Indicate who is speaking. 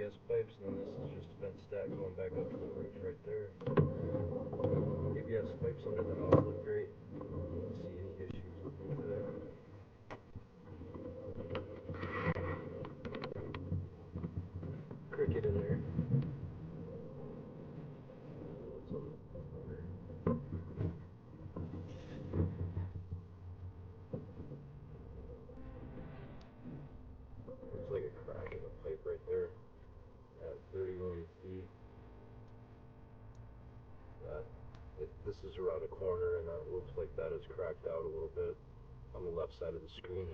Speaker 1: gas pipes, and then this is just a vent stack going back up to the roof right there. ABS pipes under the house look great. I don't see any issues with that. Cricket in there. What's on the corner? Looks like a crack in the pipe right there at 31 feet. This is around a corner, and it looks like that is cracked out a little bit on the left side of the screen.